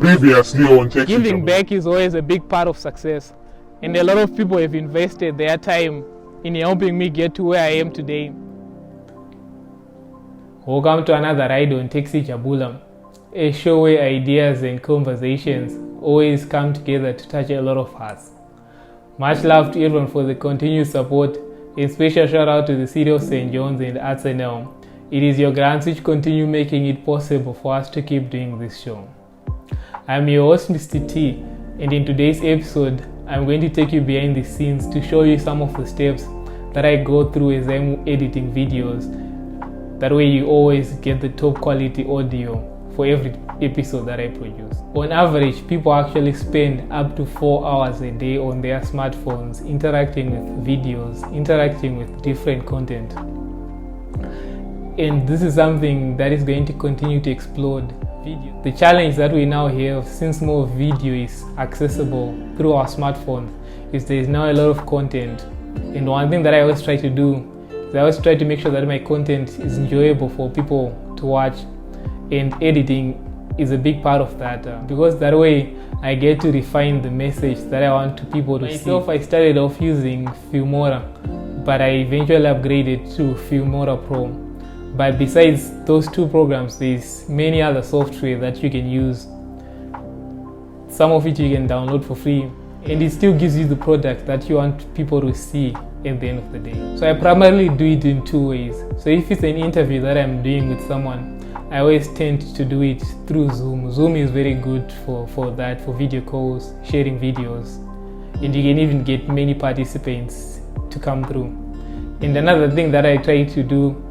previously on Tech Giving back is always a big part of success, and a lot of people have invested their time in helping me get to where I am today. Welcome to another ride on Jabula, a show where ideas and conversations always come together to touch a lot of hearts. Much love to everyone for the continued support. A special shout out to the City of St. John's and Arsenal. It is your grants which continue making it possible for us to keep doing this show. I'm your host, Mr. T, and in today's episode, I'm going to take you behind the scenes to show you some of the steps that I go through as I'm editing videos. That way you always get the top quality audio for every episode that I produce. On average, people actually spend up to 4 hours a day on their smartphones interacting with videos, interacting with different content. And this is something that is going to continue to explode. Video. The challenge that we now have, since more video is accessible through our smartphones, is there is now a lot of content. And one thing that I always try to do is I always try to make sure that my content is enjoyable for people to watch, and editing is a big part of that, because that way I get to refine the message that I want people to see. I started off using Filmora, but I eventually upgraded to Filmora Pro. But besides those two programs, there's many other software that you can use, some of which you can download for free, and it still gives you the product that you want people to see at the end of the day. So I primarily do it in two ways. So if it's an interview that I'm doing with someone, I always tend to do it through Zoom. Zoom is very good for that, for video calls, sharing videos, and you can even get many participants to come through. And another thing that I try to do,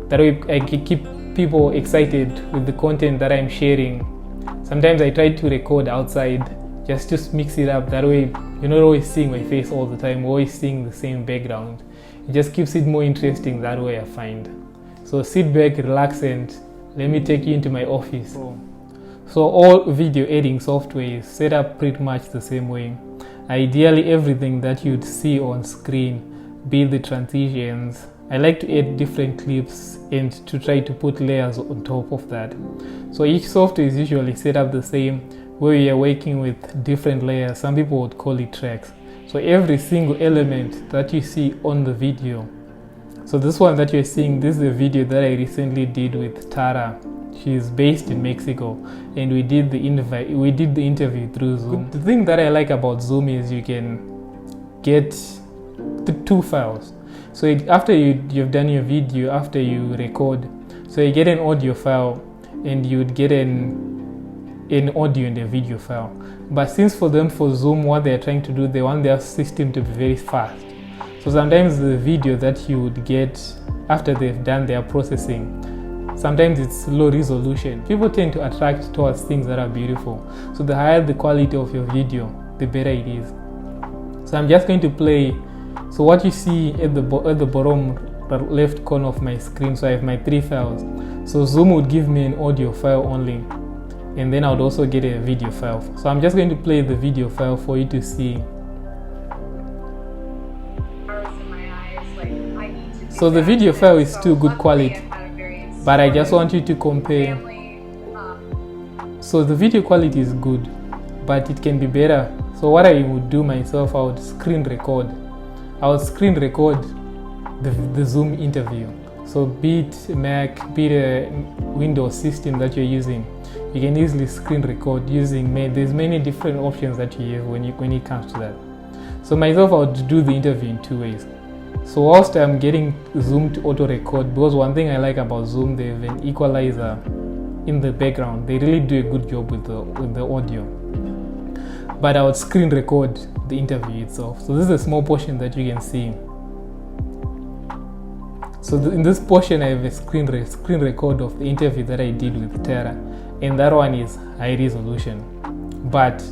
that way I can keep people excited with the content that I'm sharing. Sometimes I try to record outside just to mix it up. That way you're not always seeing my face all the time, always seeing the same background. It just keeps it more interesting that way, I find. So sit back, relax, and let me take you into my office. So all video editing software is set up pretty much the same way. Ideally, everything that you'd see on screen, be the transitions, I like to add different clips and to try to put layers on top of that. So each software is usually set up the same, where we are working with different layers. Some people would call it tracks. So every single element that you see on the video. So this one that you're seeing, this is a video that I recently did with Tara. She's based in Mexico, and we did the interview through Zoom. The thing that I like about Zoom is you can get the two files. So after you've done your video, after you record, so you get an audio file and you'd get an audio and a video file. But since for Zoom, what they're trying to do, they want their system to be very fast. So sometimes the video that you would get after they've done their processing, sometimes it's low resolution. People tend to attract towards things that are beautiful. So the higher the quality of your video, the better it is. So I'm just going to play. So what you see at the bottom left corner of my screen, so I have my 3 files. So Zoom would give me an audio file only, and then I would also get a video file. So I'm just going to play the video file for you to see. So the video file is still good quality, but I just want you to compare. So the video quality is good, but it can be better. So what I would do myself, I would screen record. I would screen record the Zoom interview. So be it Mac, be it a Windows system that you're using, you can easily screen record using there's many different options that you have when it comes to that. So myself, I would do the interview in 2 ways. So whilst I'm getting Zoom to auto record, because one thing I like about Zoom, they have an equalizer in the background. They really do a good job with the audio. But I would screen record the interview itself. So this is a small portion that you can see. So in this portion, I have a screen record of the interview that I did with Tara, and that one is high resolution, but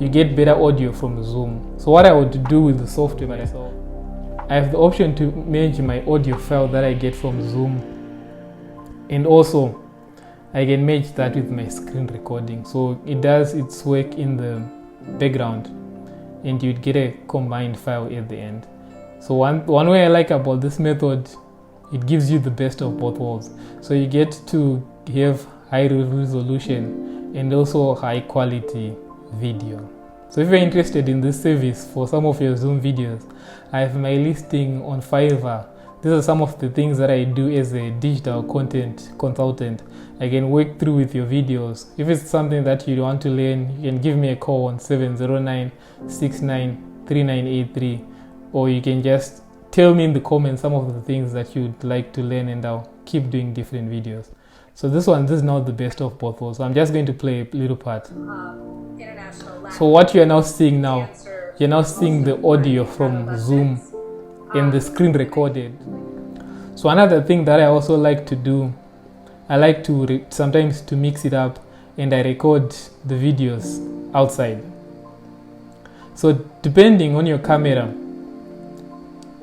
you get better audio from Zoom. So what I would do with the software myself, I have the option to manage my audio file that I get from Zoom, and also I can match that with my screen recording. So it does its work in the background, and you'd get a combined file at the end. So one way I like about this method, it gives you the best of both worlds. So you get to have high resolution and also high quality video. So if you're interested in this service for some of your Zoom videos, I have my listing on Fiverr. These are some of the things that I do as a digital content consultant. I can work through with your videos. If it's something that you want to learn, you can give me a call on 709-693983, or you can just tell me in the comments some of the things that you'd like to learn, and I'll keep doing different videos. So this is not the best of both worlds. So I'm just going to play a little part. So what you are now seeing now, you're now seeing the audio from Zoom and the screen recorded. So another thing that I also like to do, I like to sometimes to mix it up, and I record the videos outside. So depending on your camera,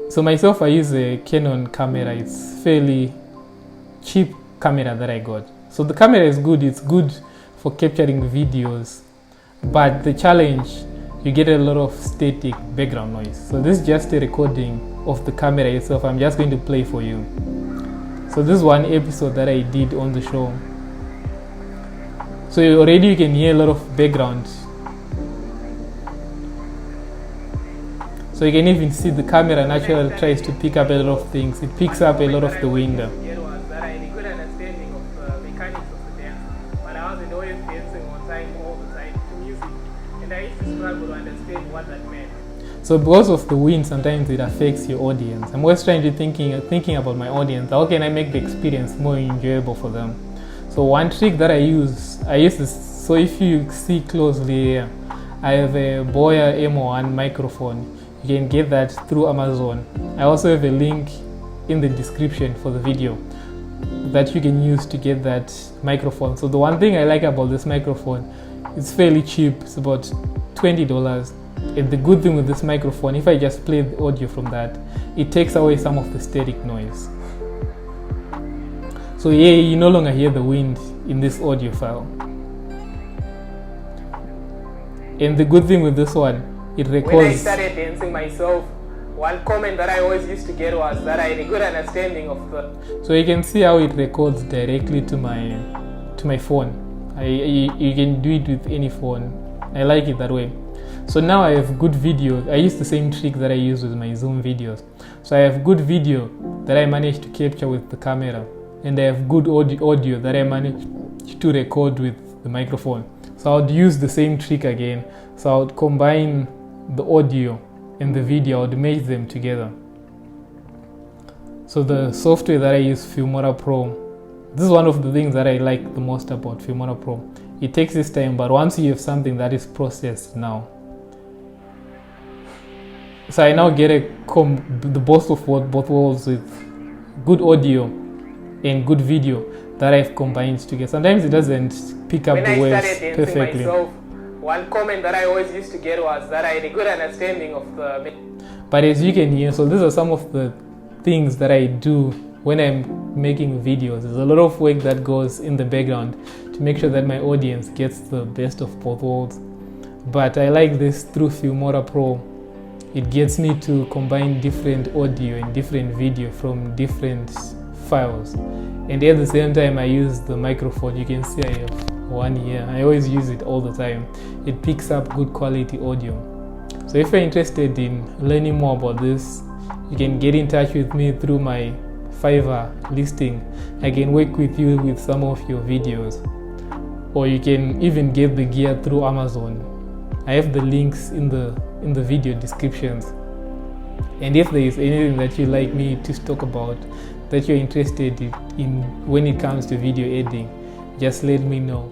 so myself I use a Canon camera. It's fairly cheap camera that I got. So the camera is good, it's good for capturing videos, but the challenge, you get a lot of static background noise. So this is just a recording of the camera itself. I'm just going to play for you. So this is one episode that I did on the show. So already you can hear a lot of background. So you can even see the camera naturally tries to pick up a lot of things. It picks up a lot of the wind. So because of the wind, sometimes it affects your audience. I'm always trying to thinking about my audience. How can I make the experience more enjoyable for them? So one trick that I use this. So if you see closely here, I have a Boya M1 microphone. You can get that through Amazon. I also have a link in the description for the video that you can use to get that microphone. So the one thing I like about this microphone, it's fairly cheap. It's about $20. And the good thing with this microphone, if I just play the audio from that, it takes away some of the static noise. So yeah, you no longer hear the wind in this audio file. And the good thing with this one, it records. When I started dancing myself, one comment that I always used to get was that I had a good understanding of the. So you can see how it records directly to my phone. You can do it with any phone. I like it that way. So now I have good video. I use the same trick that I use with my Zoom videos. So I have good video that I managed to capture with the camera, and I have good audio that I managed to record with the microphone. So I would use the same trick again. So I would combine the audio and the video, I would merge them together. So the software that I use, Filmora Pro, this is one of the things that I like the most about Filmora Pro. It takes its time, but once you have something that is processed now. So I now get the best of both worlds with good audio and good video that I've combined together. Sometimes it doesn't pick up the waves perfectly. One comment that I always used to get was that I had a good understanding of the. But as you can hear, so these are some of the things that I do when I'm making videos. There's a lot of work that goes in the background to make sure that my audience gets the best of both worlds. But I like this through Filmora Pro. It gets me to combine different audio and different video from different files. And at the same time, I use the microphone. You can see I have one here. I always use it all the time. It picks up good quality audio. So if you're interested in learning more about this, you can get in touch with me through my Fiverr listing. I can work with you with some of your videos, or you can even get the gear through Amazon. I have the links in the video descriptions. And if there is anything that you'd like me to talk about, that you're interested in when it comes to video editing, just let me know.